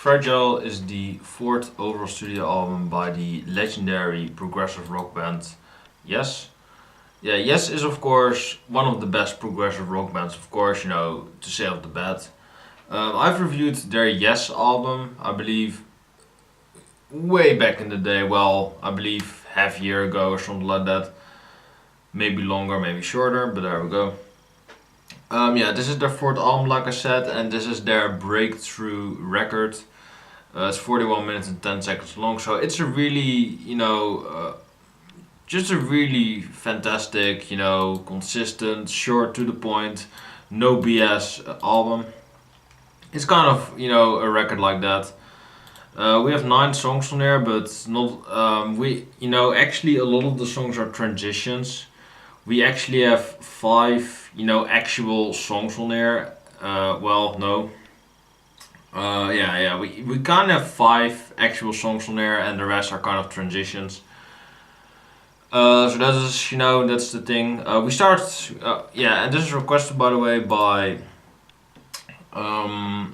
Fragile is the fourth overall studio album by the legendary progressive rock band Yes. Yeah, Yes is of course one of the best progressive rock bands, of course, to say off the bat. I've reviewed their Yes album, I believe, way back in the day. Well, I believe half year ago or something like that. Maybe longer, maybe shorter, but there we go. Yeah, this is their fourth album, like I said, and this is their breakthrough record. It's 41 minutes and 10 seconds long, so it's a really, just a really fantastic, consistent, short to the point, no BS album. It's kind of, a record like that. We have 9 songs on there, but not, actually a lot of the songs are transitions. We actually have 5, actual songs on there. No. We kind of have 5 actual songs on there, and the rest are kind of transitions. So that is, that's the thing. We start, and this is requested, by the way, by um,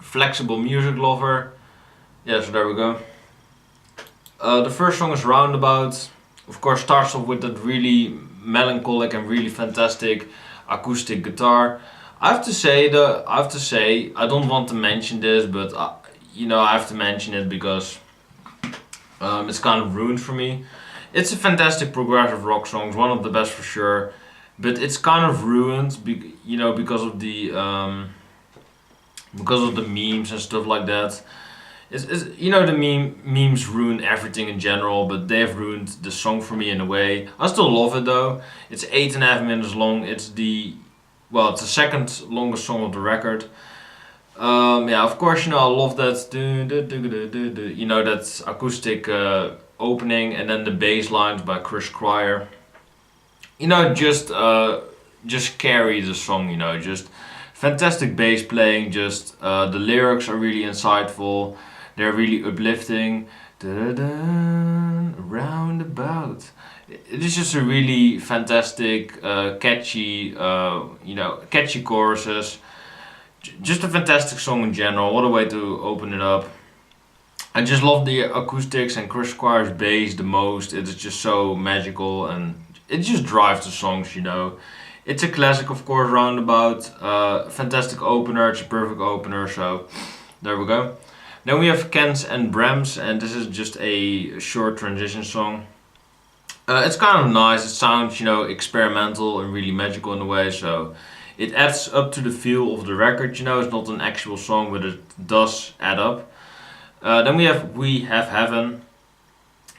Flexible Music Lover. Yeah, so there we go. The first song is Roundabout. Of course, starts off with that really melancholic and really fantastic acoustic guitar. I have to say, I don't want to mention this, but I have to mention it because it's kind of ruined for me. It's a fantastic progressive rock song, one of the best for sure, but it's kind of ruined, because of the memes and stuff like that. The memes ruin everything in general, but they've ruined the song for me in a way. I still love it though. It's 8.5 minutes long. It's the second longest song of the record. Of course, I love that, that acoustic opening, and then the bass lines by Chris Squire. Just carry the song. Just fantastic bass playing. Just the lyrics are really insightful. They're really uplifting. Roundabout. It is just a really fantastic, catchy, catchy choruses. Just a fantastic song in general. What a way to open it up. I just love the acoustics and Chris Squire's bass the most. It is just so magical and it just drives the songs. It's a classic, of course, Roundabout. Fantastic opener. It's a perfect opener. So there we go. Then we have Kens and Brahms, and this is just a short transition song. It's kind of nice. It sounds, experimental and really magical in a way. So it adds up to the feel of the record. It's not an actual song, but it does add up. Then We Have Heaven,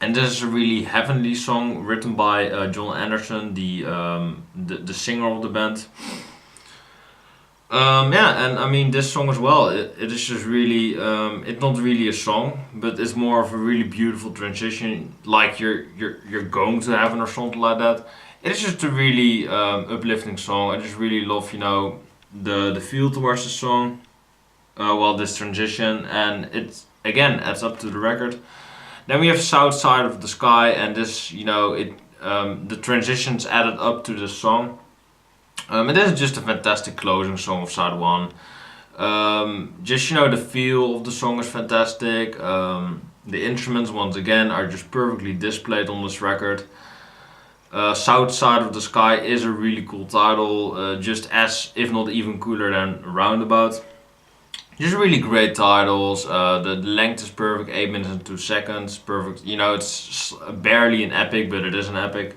and this is a really heavenly song written by John Anderson, the singer of the band. This song as well. It is just really, it's not really a song, but it's more of a really beautiful transition, like you're going to heaven or something like that. It is just a really uplifting song. I just really love, the feel towards the song, this transition, and it again adds up to the record. Then we have South Side of the Sky, and this, the transitions added up to the song. And this is just a fantastic closing song of side 1. The feel of the song is fantastic. The instruments, once again, are just perfectly displayed on this record. South Side of the Sky is a really cool title, just as, if not even cooler than Roundabout. Just really great titles. The length is perfect, 8 minutes and 2 seconds. Perfect. It's barely an epic, but it is an epic.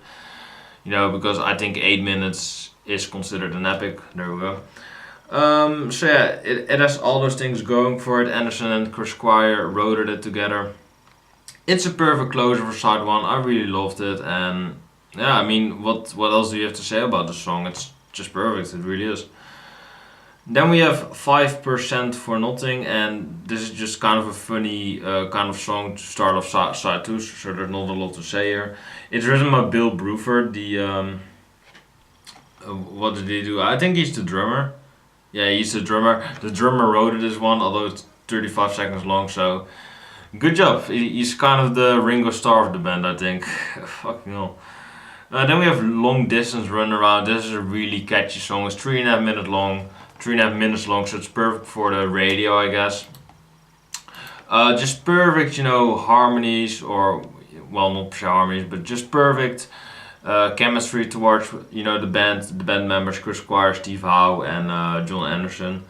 Because I think 8 minutes is considered an epic. There we go. It has all those things going for it. Anderson and Chris Squire wrote it together. It's a perfect closer for side 1. I really loved it, and what else do you have to say about the song? It's just perfect. It really is. Then we have 5% for Nothing, and this is just kind of a funny kind of song to start off side 2, so there's not a lot to say here. It's written by Bill Bruford, what did he do? I think he's the drummer. Yeah, he's the drummer. The drummer wrote this one, although it's 35 seconds long, so good job. He's kind of the Ringo Starr of the band, I think. Fucking hell. Then we have Long Distance Runaround. This is a really catchy song. It's 3.5 minutes long, so it's perfect for the radio, I guess. Just perfect, harmonies, or well, not pure harmonies, but just perfect chemistry towards the band members Chris Squire, Steve Howe, and John Anderson.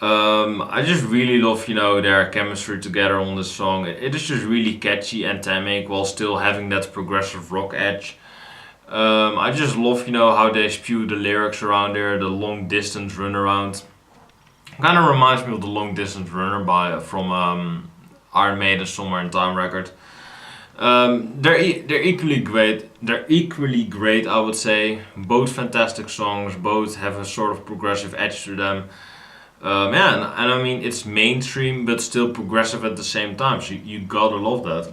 I just really love their chemistry together on this song. It is just really catchy and anthemic while still having that progressive rock edge. I just love how they spew the lyrics around there. The long distance runaround kind of reminds me of the long distance runner from Iron Maiden Somewhere in Time record. They're equally great. They're equally great, I would say. Both fantastic songs. Both have a sort of progressive edge to them. And I mean it's mainstream but still progressive at the same time. So you gotta love that.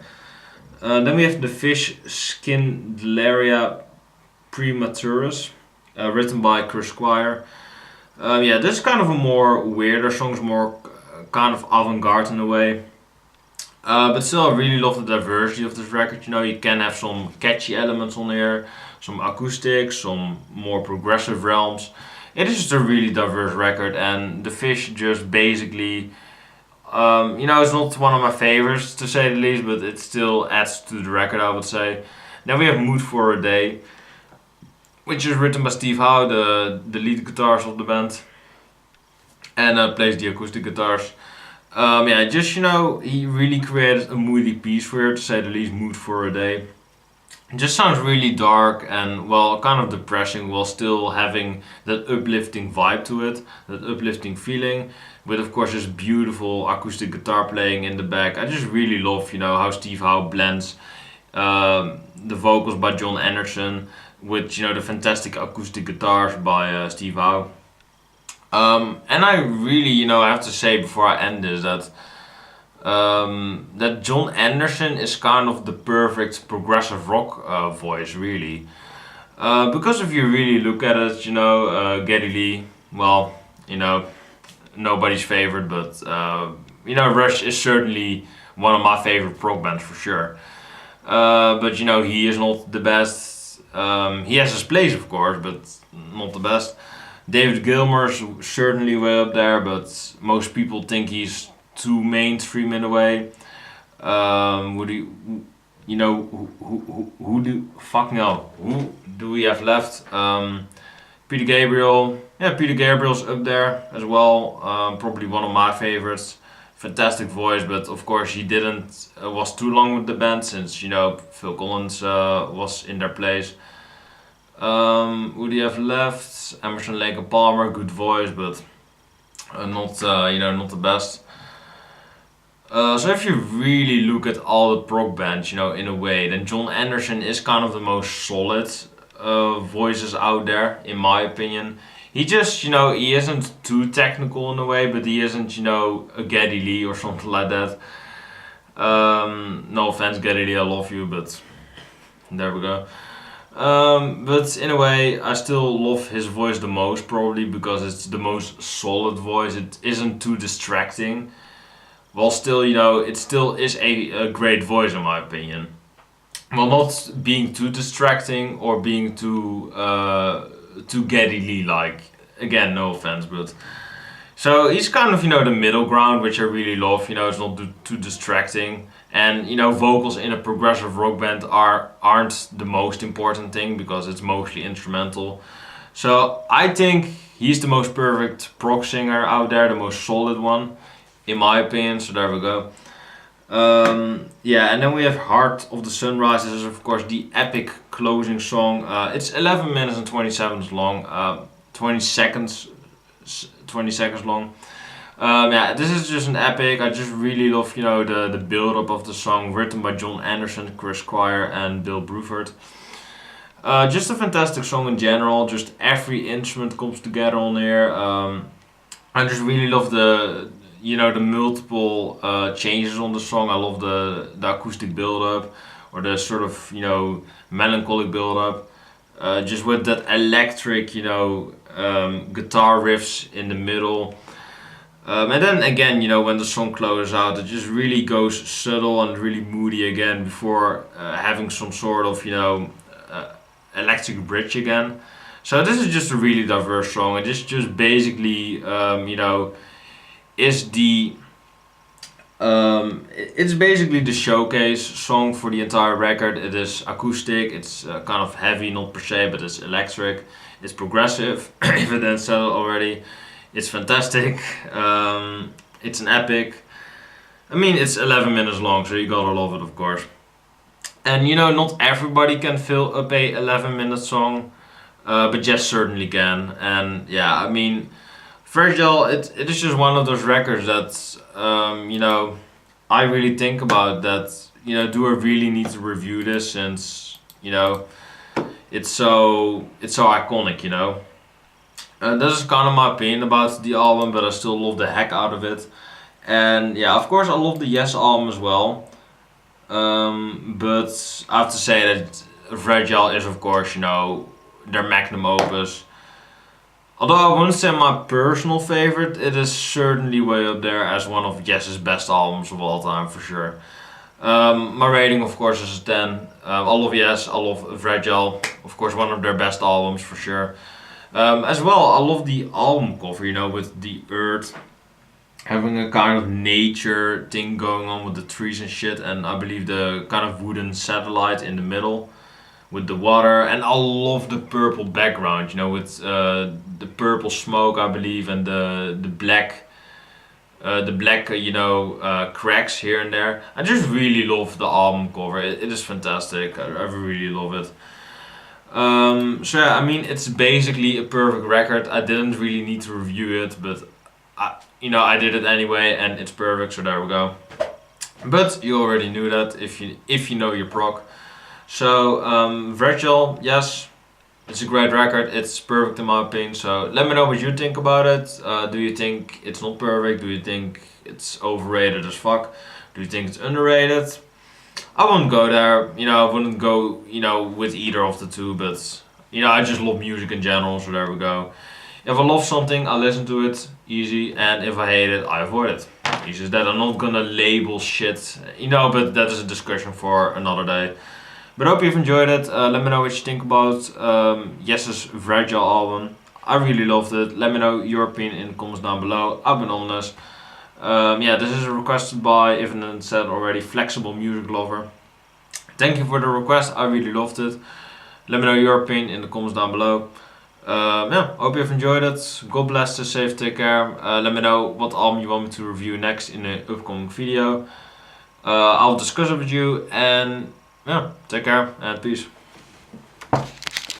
Then we have the Fish Schindleria Praematurus, written by Chris Squire. This is kind of a more weirder song, it's more kind of avant-garde in a way. But still, I really love the diversity of this record. You can have some catchy elements on here, some acoustics, some more progressive realms. It is just a really diverse record, and The Fish just basically, it's not one of my favorites to say the least, but it still adds to the record, I would say. Then we have Mood for a Day, which is written by Steve Howe, the lead guitarist of the band, and plays the acoustic guitars. He really created a moody piece for her, to say the least. Mood for a Day. It just sounds really dark and, well, kind of depressing while still having that uplifting vibe to it, that uplifting feeling, with of course this beautiful acoustic guitar playing in the back. I just really love, how Steve Howe blends the vocals by John Anderson with, the fantastic acoustic guitars by Steve Howe. And I really, I have to say before I end this that John Anderson is kind of the perfect progressive rock voice, really. Because if you really look at it, Geddy Lee, well, nobody's favorite, but Rush is certainly one of my favorite prog bands for sure. But he is not the best. He has his place, of course, but not the best. David Gilmour's certainly way up there, but most people think he's too mainstream in a way. Who do we have left? Peter Gabriel. Yeah, Peter Gabriel's up there as well. Probably one of my favorites. Fantastic voice, but of course he didn't was too long with the band since Phil Collins was in their place. Who do you have left? Emerson, Lake and Palmer, good voice, but not the best. So if you really look at all the prog bands, in a way, then John Anderson is kind of the most solid voices out there, in my opinion. He just, he isn't too technical in a way, but he isn't, a Geddy Lee or something like that. No offense, Geddy Lee, I love you, but there we go. But in a way, I still love his voice the most, probably because it's the most solid voice. It isn't too distracting. While still, it still is a great voice in my opinion. Well, not being too distracting or being too Geddy Lee like. Again, no offense, but so he's kind of the middle ground, which I really love. It's not too distracting, and vocals in a progressive rock band aren't the most important thing because it's mostly instrumental. So I think he's the most perfect prog singer out there, the most solid one, in my opinion. So there we go. And then we have Heart of the Sunrise. This is of course the epic closing song. It's 11 minutes and 20 seconds long. 20 seconds long. This is just an epic. I just really love, the build-up of the song, written by John Anderson, Chris Squire, and Bill Bruford. Just a fantastic song in general. Just every instrument comes together on here. I just really love the multiple changes on the song. I love the acoustic build-up, or the sort of, melancholic build-up. Just with that electric, guitar riffs in the middle. And then again, when the song closes out, it just really goes subtle and really moody again before having some sort of, electric bridge again. So this is just a really diverse song. And this just basically, is the It's basically the showcase song for the entire record. It is acoustic, it's kind of heavy, not per se, but it's electric. It's progressive, if I didn't say it already. It's fantastic. It's an epic. I mean, it's 11 minutes long, so you gotta love it, of course. And you know, not everybody can fill up a 11-minute song, but Jess certainly can. And yeah, I mean, Fragile, it is just one of those records that, you know, I really think about that, you know, do I really need to review this since, you know, it's so iconic, you know. This is kind of my opinion about the album, but I still love the heck out of it. And yeah, of course, I love the Yes album as well. But I have to say that Fragile is, of course, you know, their magnum opus. Although I wouldn't say my personal favorite, it is certainly way up there as one of Yes's best albums of all time, for sure. My rating, of course, is a 10. I love Yes, I love Fragile, of course, one of their best albums, for sure. As well, I love the album cover, you know, with the earth having a kind of nature thing going on with the trees and shit, and I believe the kind of wooden satellite in the middle with the water. And I love the purple background, you know, with the purple smoke, I believe, and the black, you know, cracks here and there. I just really love the album cover. It is fantastic. I really love it. So yeah, I mean, it's basically a perfect record. I didn't really need to review it, but I did it anyway, and it's perfect. So there we go. But you already knew that if you know your prog. So Virtual, yes, it's a great record. It's perfect in my opinion. So let me know what you think about it. Do you think it's not perfect? Do you think it's overrated as fuck? Do you think it's underrated? I wouldn't go there. You know, I wouldn't go, you know, with either of the two. But you know, I just love music in general. So there we go. If I love something, I listen to it, easy, and if I hate it, I avoid it. It's just that I'm not gonna label shit, you know, but that is a discussion for another day. But I hope you've enjoyed it. Let me know what you think about Yes's Fragile album. I really loved it. Let me know your opinion in the comments down below. I've been honest. Yeah, this is requested by, if I didn't said already, Flexible Music Lover. Thank you for the request. I really loved it. Let me know your opinion in the comments down below. Yeah, hope you've enjoyed it. God bless, stay safe, take care. Let me know what album you want me to review next in an upcoming video. I'll discuss it with you, and yeah, take care and peace.